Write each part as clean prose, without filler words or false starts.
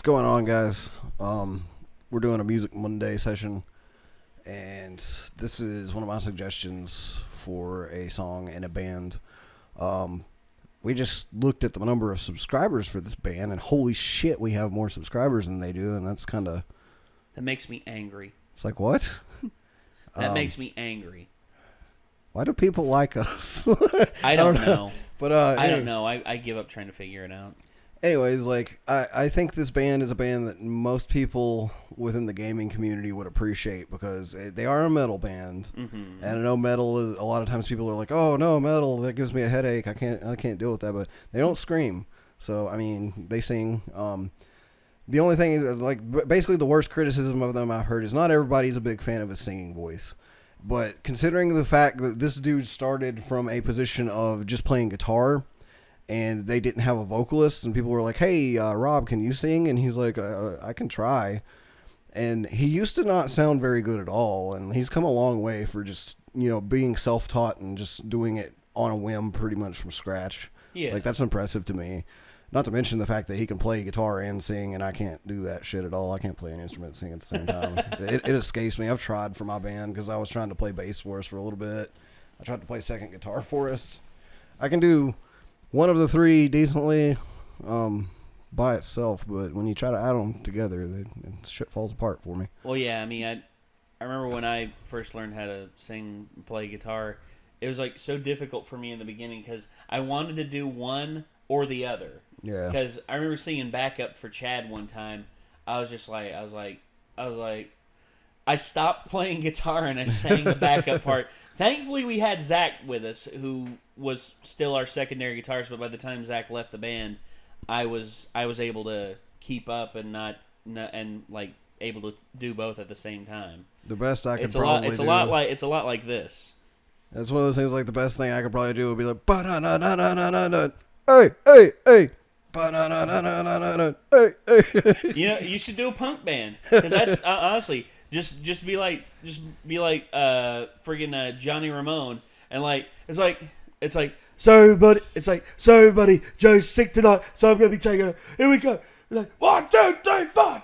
going on, guys? We're doing a Music Monday session, and this is one of my suggestions for a song and a band. We just looked at the number of subscribers for this band, and holy shit, we have more subscribers than they do, and that's kind of... That makes me angry. It's like, what? That makes me angry. Why do people like us? I don't know. But I don't know. I give up trying to figure it out. Anyways, like, I think this band is a band that most people within the gaming community would appreciate because they are a metal band. Mm-hmm. And I know metal is, a lot of times people are like, oh, no, metal, that gives me a headache. I can't deal with that. But they don't scream. So, I mean, they sing. The only thing is, like, basically the worst criticism of them I've heard is not everybody's a big fan of his singing voice. But considering the fact that this dude started from a position of just playing guitar, and they didn't have a vocalist, and people were like, hey, Rob, can you sing? And he's like, I can try. And he used to not sound very good at all, and he's come a long way for just, being self-taught and just doing it on a whim pretty much from scratch. Yeah. Like, that's impressive to me. Not to mention the fact that he can play guitar and sing, and I can't do that shit at all. I can't play an instrument and sing at the same time. It escapes me. I've tried for my band because I was trying to play bass for us for a little bit. I tried to play second guitar for us. I can do one of the three decently by itself, but when you try to add them together, shit falls apart for me. Well, yeah, I mean, I remember when I first learned how to sing and play guitar, it was like so difficult for me in the beginning because I wanted to do one or the other. Yeah. Because I remember singing backup for Chad one time. I stopped playing guitar and I sang the backup part. Thankfully, we had Zach with us, who was still our secondary guitarist. But by the time Zach left the band, I was able to keep up and not able to do both at the same time. The best I could it's probably a lot like this. It's one of those things. Like the best thing I could probably do would be like ba-na-na-na-na-na-na. Hey, hey, hey. Ba-na-na-na-na-na-na. Hey, hey. You should do a punk band because that's honestly. Just be like friggin' Johnny Ramone, and it's like sorry buddy, Joe's sick tonight, so I'm gonna be taking her. Here we go. Like 1, 2, 3, 4.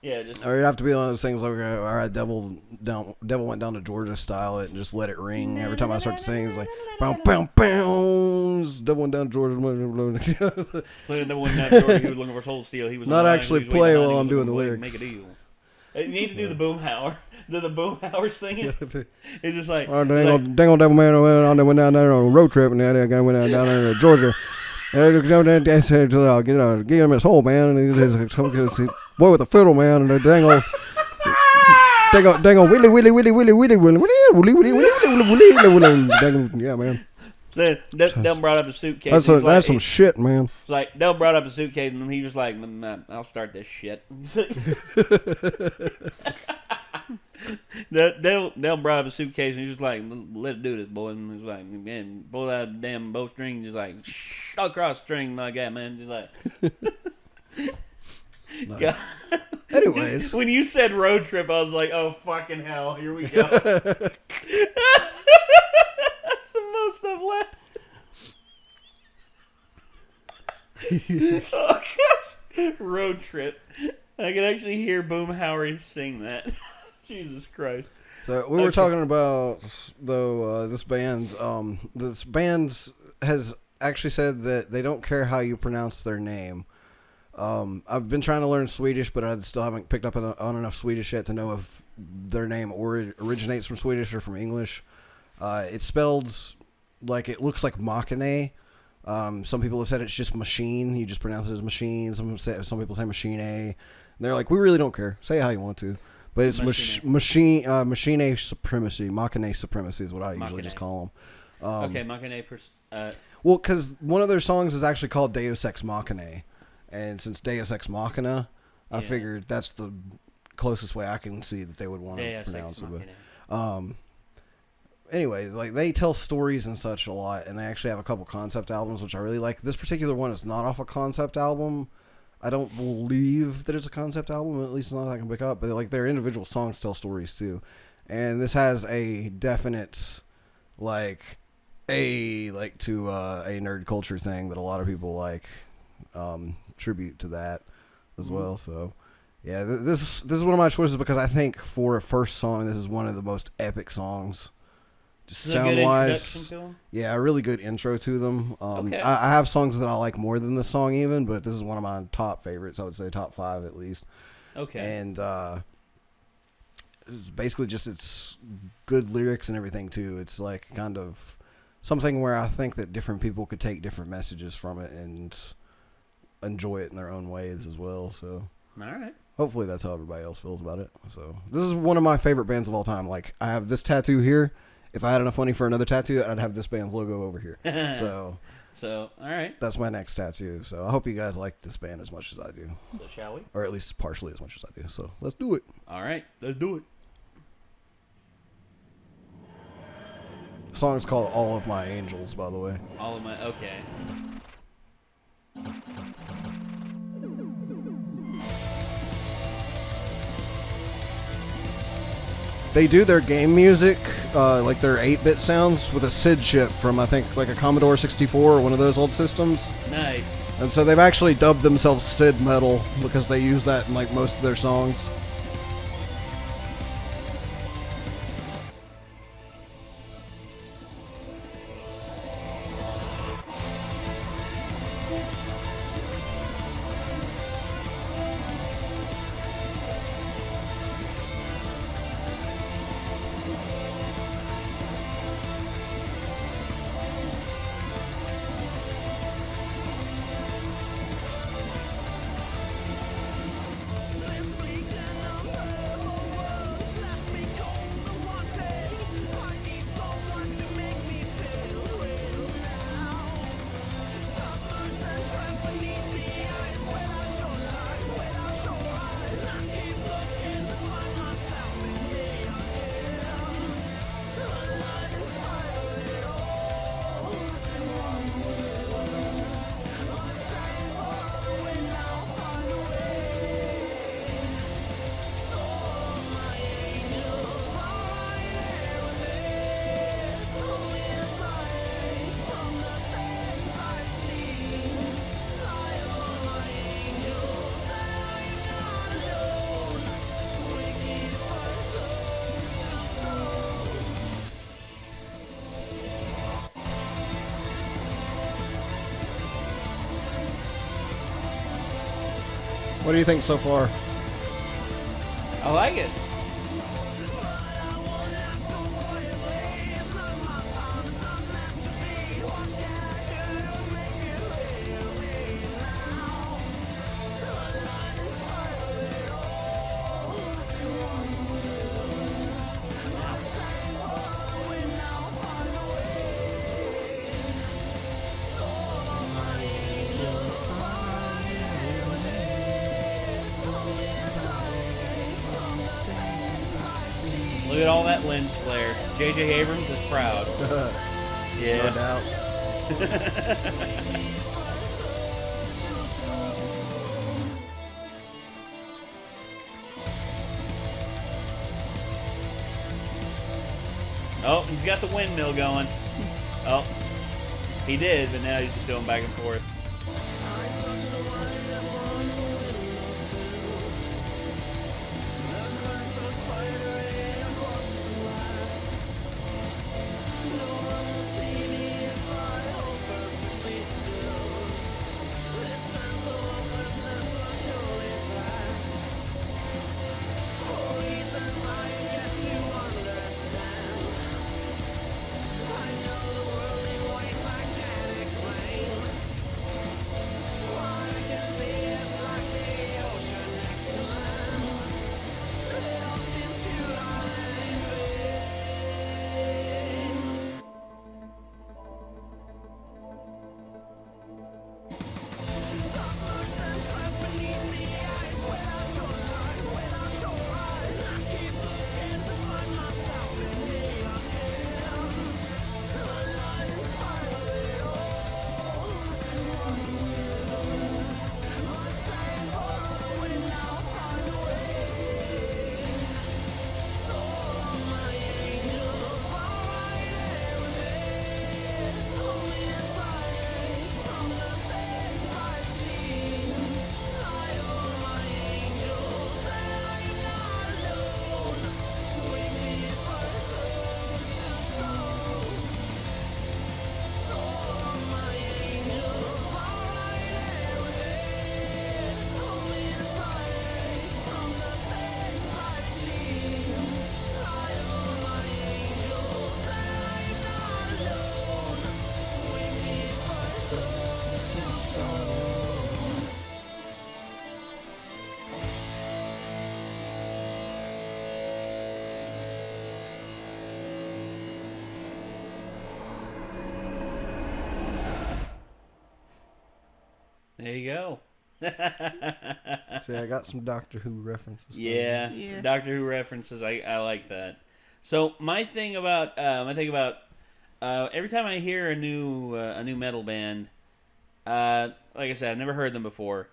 Yeah, just. Or you'd have to be one of those things like, all right, Devil went down to Georgia style it and just let it ring every time I start to sing. It's like, bow, bow, bow. Devil went down to Georgia. Playing Devil went down to Georgia. He was looking for soul steel. He was not actually play while I'm doing the lyrics. Make a deal. You need to do the Boomhauer. The Boomhauer singing. It's just like, oh, dang old Devil man went down there on a road trip, and that guy went down there to Georgia. Give him his whole man, and he's boy with a fiddle, man, and the dang old willy, yeah, man. Del brought up a suitcase. That's some shit, man. It's like Del brought up a suitcase, and he was like, "I'll start this shit." Del brought up a suitcase, and he was like, "Let's do this, boy." And he was like, "Man, pull out the damn bowstring." Just like, across the string like that, man. Just like. Nice. Anyways, when you said road trip, I was like, "Oh fucking hell, here we go." That's the most I've laughed. Oh gosh, road trip. I can actually hear Boomhauer sing that. Jesus Christ. So we were talking about though this band has actually said that they don't care how you pronounce their name. I've been trying to learn Swedish, but I still haven't picked up on enough Swedish yet to know if their name originates from Swedish or from English. It's spelled like it looks like Machinae. Some people have said it's just machine. You just pronounce it as machine. Some people say Machinae. They're like, we really don't care. Say it how you want to. But it's Machinae Supremacy. Machinae Supremacy is what I usually just call them. Okay, Machinae. Well, because one of their songs is actually called Deus Ex Machinae. And since Deus Ex Machina, I figured that's the closest way I can see that they would want to pronounce it. But, anyways, like they tell stories and such a lot, and they actually have a couple concept albums, which I really like. This particular one is not off a concept album. I don't believe that it's a concept album, at least not that I can pick up. But like their individual songs tell stories too, and this has a definite like a nerd culture thing that a lot of people like, tribute to that as well. So yeah, this is one of my choices because I think for a first song, this is one of the most epic songs. Just sound wise, yeah, a really good intro to them. Okay. I have songs that I like more than this song even, but this is one of my top favorites. I would say top 5 at least. Okay. And it's basically just it's good lyrics and everything too. It's like kind of something where I think that different people could take different messages from it and enjoy it in their own ways as well. So all right. Hopefully that's how everybody else feels about it. So this is one of my favorite bands of all time. Like I have this tattoo here. If I had enough money for another tattoo, I'd have this band's logo over here. So all right. That's my next tattoo. So I hope you guys like this band as much as I do. So shall we? Or at least partially as much as I do. So let's do it. All right. Let's do it. The song is called All of My Angels, by the way. All of my... Okay. They do their game music, like their 8-bit sounds, with a SID chip from, I think, like a Commodore 64 or one of those old systems. Nice. And so they've actually dubbed themselves SID Metal because they use that in like most of their songs. What do you think so far? I like it. Look at all that lens flare. J.J. Abrams is proud. Yeah. No doubt. Oh, he's got the windmill going. Oh, he did, but now he's just going back and forth. There you go. See, I got some Doctor Who references. Yeah, Doctor Who references. I like that. So my thing about every time I hear a new metal band, like I said, I've never heard them before.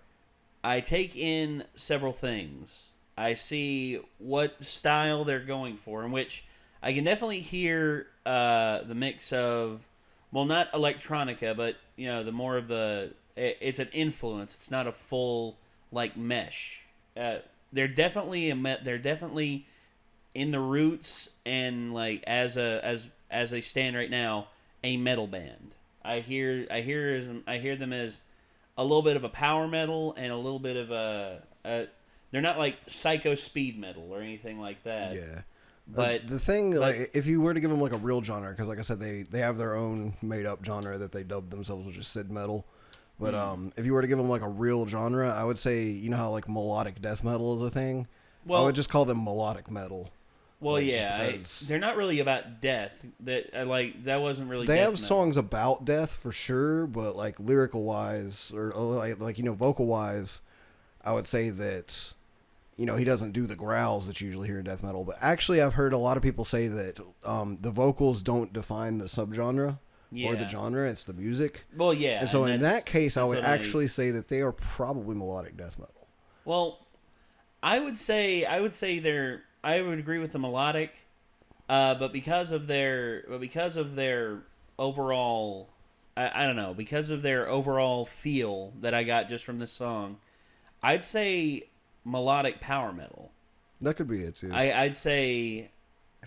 I take in several things. I see what style they're going for, in which I can definitely hear the mix of, well, not electronica, but the more of the. It's an influence. It's not a full like mesh. They're definitely they're definitely in the roots, and like as they stand right now, a metal band. I hear them as a little bit of a power metal and a little bit of a they're not like psycho speed metal or anything like that. Yeah. But the thing, like, if you were to give them like a real genre, because like I said, they have their own made up genre that they dubbed themselves, which is Sid metal. But if you were to give them like a real genre, I would say, you know how like melodic death metal is a thing? Well, I would just call them melodic metal. Well, like, yeah, they're not really about death. That wasn't really. They death have metal. songs about death for sure, but like lyrical wise or like vocal wise, I would say that he doesn't do the growls that you usually hear in death metal. But actually, I've heard a lot of people say that the vocals don't define the subgenre. Yeah. Or the genre, it's the music. Well, yeah. And so in that case, I would actually say that they are probably melodic death metal. Well, I would agree with the melodic, but because of their overall, I don't know, because of their overall feel that I got just from this song, I'd say melodic power metal. That could be it too. I'd say.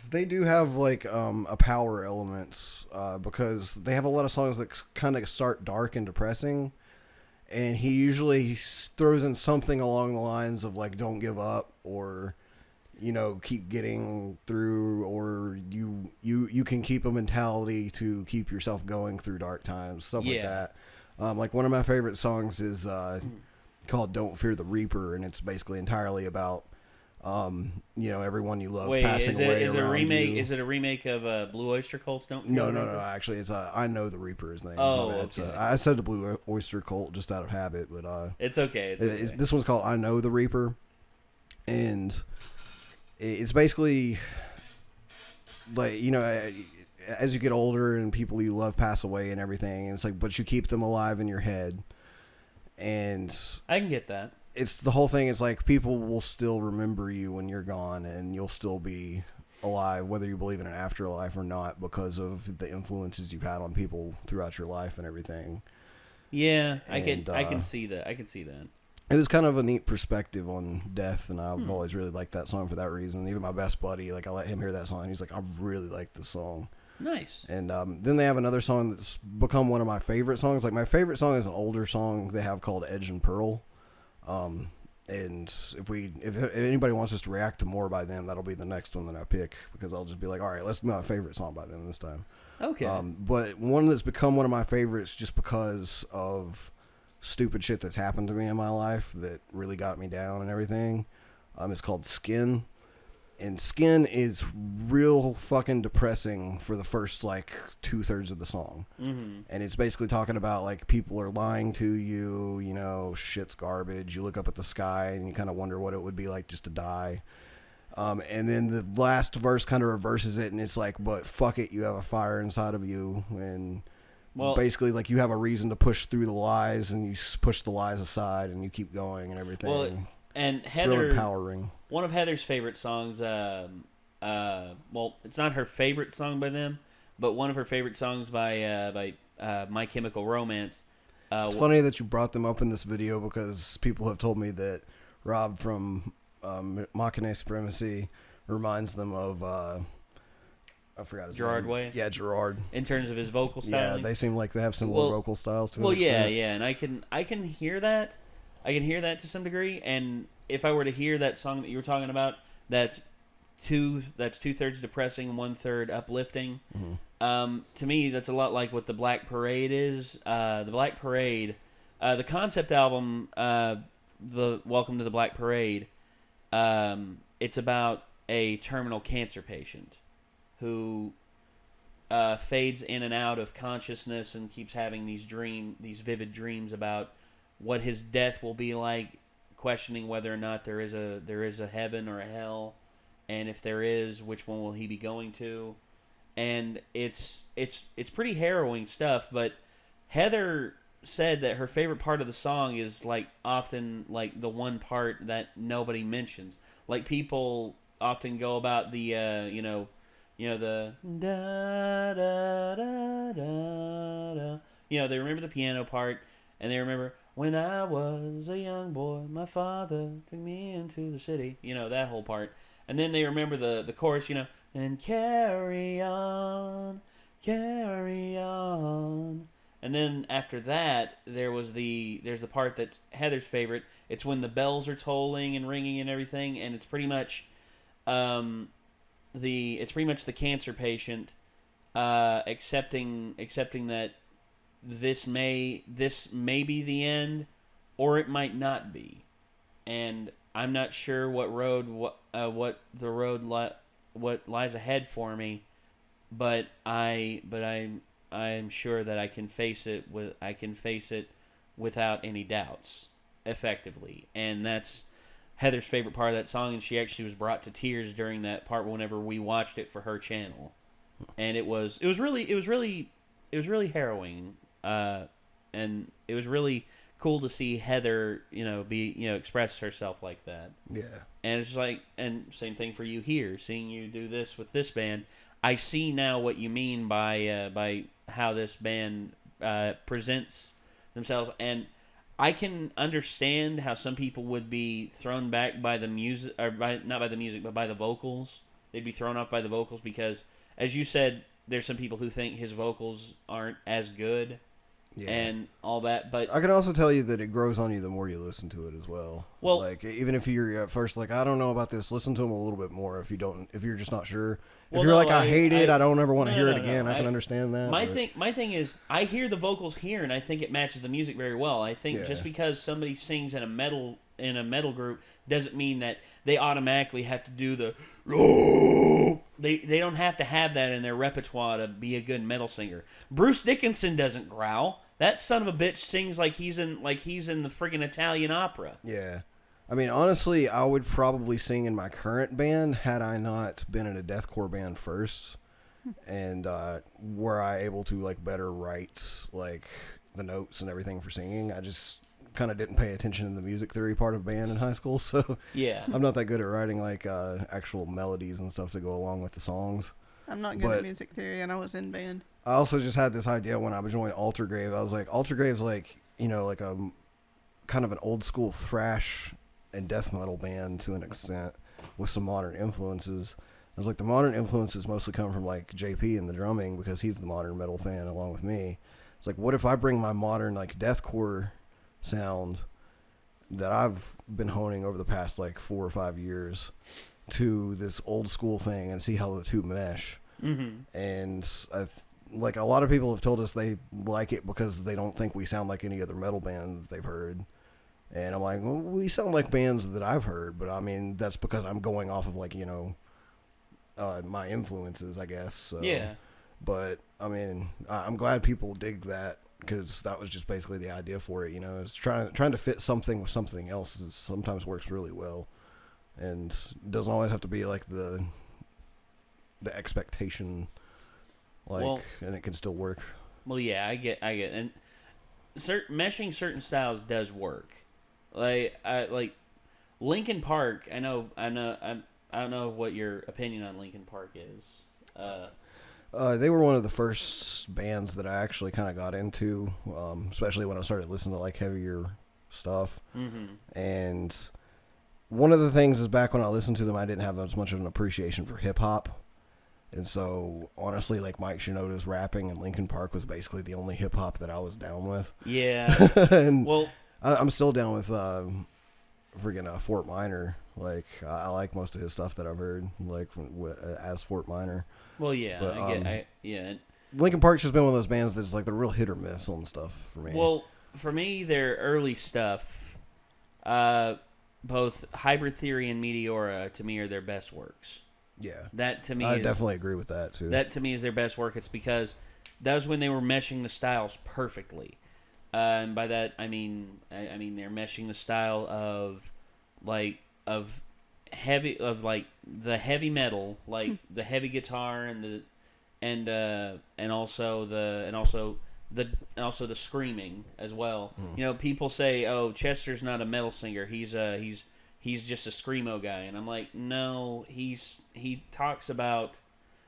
They do have like a power element because they have a lot of songs that kind of start dark and depressing, and he usually throws in something along the lines of like "Don't give up" or keep getting through, or you can keep a mentality to keep yourself going through dark times, stuff like that. Like one of my favorite songs is called "Don't Fear the Reaper," and it's basically entirely about. Everyone you love passing away is it around a remake? you. Is it a remake of Blue Oyster Cult's Don't Fear No. the Reaper? Actually, it's I Know the Reaper is the name. Oh, okay. okay. I said the Blue Oyster Cult just out of habit, but it's okay. This one's called I Know the Reaper, and it's basically like as you get older and people you love pass away and everything, and it's like, but you keep them alive in your head, and I can get that. It's the whole thing. It's like people will still remember you when you're gone, and you'll still be alive, whether you believe in an afterlife or not, because of the influences you've had on people throughout your life and everything. Yeah, I can see that. I can see that. It was kind of a neat perspective on death, and I've always really liked that song for that reason. Even my best buddy, like I let him hear that song, and he's like, I really like this song. Nice. And then they have another song that's become one of my favorite songs. Like my favorite song is an older song they have called Edge and Pearl. And if anybody wants us to react to more by them, that'll be the next one that I pick, because I'll just be like, all right, let's do my favorite song by them this time. Okay. But one that's become one of my favorites just because of stupid shit that's happened to me in my life that really got me down and everything. It's called Skin. And Skin is real fucking depressing for the first like 2/3 of the song. Mm-hmm. And it's basically talking about like people are lying to you, shit's garbage. You look up at the sky and you kind of wonder what it would be like just to die. And then the last verse kind of reverses it, and it's like, but fuck it, you have a fire inside of you. And basically like you have a reason to push through the lies, and you push the lies aside and you keep going and everything. Well, and it's Heather, really empowering. One of Heather's favorite songs, it's not her favorite song by them, but one of her favorite songs by My Chemical Romance. It's funny that you brought them up in this video, because people have told me that Rob from Machinae Supremacy reminds them of I forgot his Gerard name. Way? Yeah, Gerard. In terms of his vocal style. Yeah, they seem like they have similar vocal styles to an extent. And I can hear that. I can hear that to some degree, and if I were to hear that song that you were talking about, that's 2/3 depressing and 1/3 uplifting. Mm-hmm. To me, that's a lot like what the Black Parade is. The Black Parade, the concept album, the Welcome to the Black Parade. It's about a terminal cancer patient who fades in and out of consciousness and keeps having these vivid dreams about what his death will be like, questioning whether or not there is a heaven or a hell, and if there is, which one will he be going to? And it's pretty harrowing stuff. But Heather said that her favorite part of the song is like often like the one part that nobody mentions. Like people often go about the the da da da da da. They remember the piano part, and they remember when I was a young boy, my father took me into the city. That whole part, and then they remember the chorus. And carry on, carry on. And then after that, there's the part that's Heather's favorite. It's when the bells are tolling and ringing and everything, and it's pretty much, the cancer patient, accepting that this may be the end, or it might not be, and I'm not sure what lies ahead for me, but I'm sure that I can face it without any doubts effectively. And that's Heather's favorite part of that song, and she actually was brought to tears during that part whenever we watched it for her channel. And it was really harrowing, and it was really cool to see Heather express herself like that. Yeah. And it's like, and same thing for you here, seeing you do this with this band. I see now what you mean by how this band presents themselves, and I can understand how some people would be thrown back by the music, or not by the music, but by the vocals. They'd be thrown off by the vocals because, as you said, there's some people who think his vocals aren't as good. Yeah. And all that, but I can also tell you that it grows on you the more you listen to it as well. Well, like even if you're at first like I don't know about this, listen to them a little bit more. If you're just not sure, if you're I hate it, I don't ever want to hear it again. I can understand that. My thing is, I hear the vocals here, and I think it matches the music very well. I think just because somebody sings in a metal group doesn't mean that they automatically have to do the. They don't have to have that in their repertoire to be a good metal singer. Bruce Dickinson doesn't growl. That son of a bitch sings like he's in the friggin' Italian opera. Yeah. I mean, honestly, I would probably sing in my current band had I not been in a deathcore band first, and were I able to like better write like the notes and everything for singing. I just kind of didn't pay attention to the music theory part of band in high school, so yeah, I'm not that good at writing like actual melodies and stuff to go along with the songs. I'm not good at music theory, and I was in band. I also just had this idea when I was joining Altergrave. I was like, Altergrave's like, like a kind of an old school thrash and death metal band to an extent with some modern influences. I was like, the modern influences mostly come from like JP and the drumming because he's the modern metal fan along with me. It's like, what if I bring my modern like deathcore sound that I've been honing over the past like 4 or 5 years to this old school thing and see how the two mesh. Mm-hmm. And like a lot of people have told us they like it because they don't think we sound like any other metal band that they've heard. And I'm like, well, we sound like bands that I've heard, but I mean, that's because I'm going off of like, my influences, I guess. So. Yeah. But I mean, I'm glad people dig that because that was just basically the idea for it. Is trying to fit something with something else sometimes works really well, and doesn't always have to be like the expectation. And it can still work. Well, yeah, I get, and meshing certain styles does work. Like Linkin Park. I don't know what your opinion on Linkin Park is. They were one of the first bands that I actually kind of got into, especially when I started listening to like heavier stuff. Mm-hmm. And one of the things is back when I listened to them, I didn't have as much of an appreciation for hip hop. And so, honestly, like Mike Shinoda's rapping and Linkin Park was basically the only hip hop that I was down with. Yeah. And well, I'm still down with friggin' Fort Minor. Like I like most of his stuff that I've heard, like as Fort Minor. Well, yeah, but, yeah. Linkin Park's just been one of those bands that's like the real hit or miss on stuff for me. Well, for me, their early stuff, both Hybrid Theory and Meteora, to me, are their best works. Yeah. That to me I definitely agree with that too. That to me is their best work. It's because that was when they were meshing the styles perfectly. And by that I mean they're meshing the style of heavy the heavy metal, like the heavy guitar and also the screaming as well. You know, people say, "Oh, Chester's not a metal singer. He's just a screamo guy." And I'm like, "No, he talks about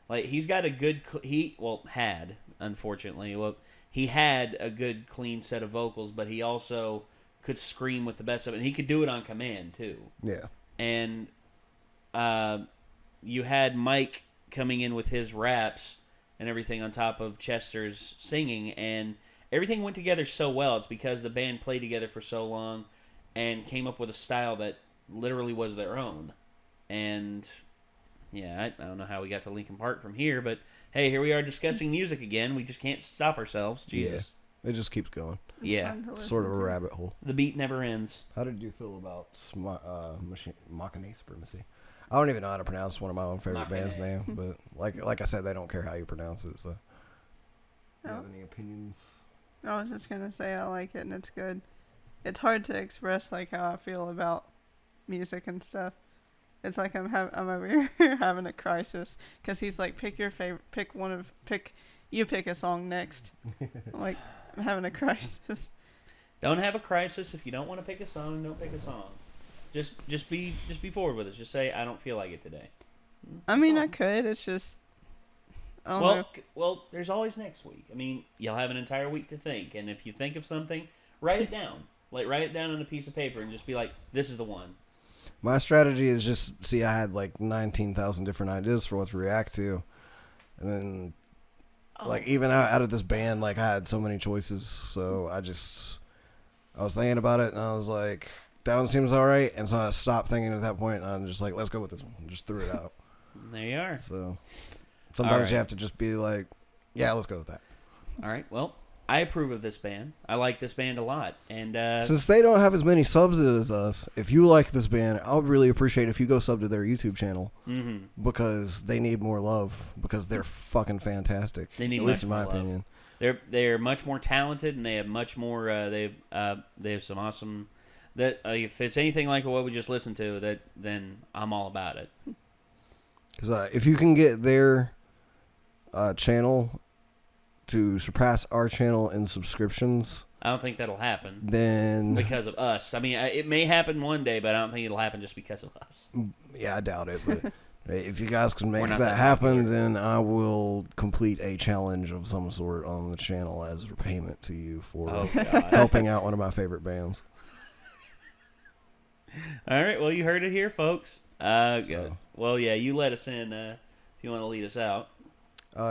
like he's got a good he had a good clean set of vocals, but he also could scream with the best of it. And he could do it on command too." Yeah. And you had Mike coming in with his raps and everything on top of Chester's singing, and everything went together so well. It's because the band played together for so long and came up with a style that literally was their own. And yeah, I don't know how we got to Linkin Park from here, but hey, here we are discussing music again. We just can't stop ourselves. Jesus. Yeah, it just keeps going. It's Sort of a rabbit hole. The beat never ends. How did you feel about Machinae Supremacy? I don't even know how to pronounce one of my own favorite band's name, but like I said, they don't care how you pronounce it. So, do you have any opinions? I was just gonna say I like it and it's good. It's hard to express like how I feel about music and stuff. It's like I'm over here having a crisis because he's like, pick your favorite, pick a song next. I'm like, I'm having a crisis. Don't have a crisis. If you don't want to pick a song, don't pick a song. Just be forward with us. Just say, I don't feel like it today. I mean, I could. It's just. Well, there's always next week. I mean, you'll have an entire week to think, and if you think of something, write it down. Like, write it down on a piece of paper and just be like, this is the one. My strategy is just, I had like 19,000 different ideas for what to react to. And then, like, even out of this band, like, I had so many choices. So I was thinking about it, and I was like, that one seems all right. And so I stopped thinking at that point, and I'm just like, let's go with this one. Just threw it out. There you are. So sometimes you have to just be like, yeah, let's go with that. All right. Well, I approve of this band. I like this band a lot. And since they don't have as many subs as us, if you like this band, I would really appreciate if you go sub to their YouTube channel because they need more love because they're fucking fantastic. They need at least in my opinion. They're much more talented and they have much more. They have some awesome. That if it's anything like what we just listened to, then I'm all about it. Because if you can get their channel to surpass our channel in subscriptions, I don't think that'll happen. Then because of us. I mean, it may happen one day, but I don't think it'll happen just because of us. Yeah, I doubt it. But if you guys can make that happen, then I will complete a challenge of some sort on the channel as repayment to you for helping out one of my favorite bands. All right. Well, you heard it here, folks. Good. Well, yeah, you let us in if you want to lead us out.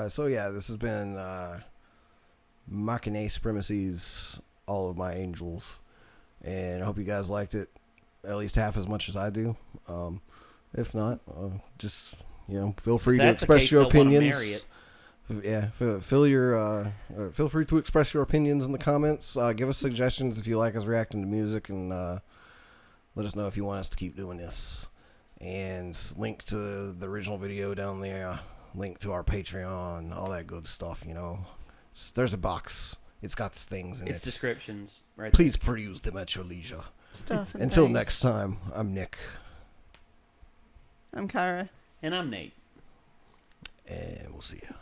So yeah, this has been Machinae Supremacy's All of My Angels, and I hope you guys liked it at least half as much as I do. If not, just feel free to express your opinions. Yeah, feel free to express your opinions in the comments. Give us suggestions if you like us reacting to music, and let us know if you want us to keep doing this. And link to the original video down there. Link to our Patreon, all that good stuff, There's a box. It's got things in it. It's descriptions, right? Please peruse them at your leisure. Stuff. Until next time, I'm Nick. I'm Kyra. And I'm Nate. And we'll see you.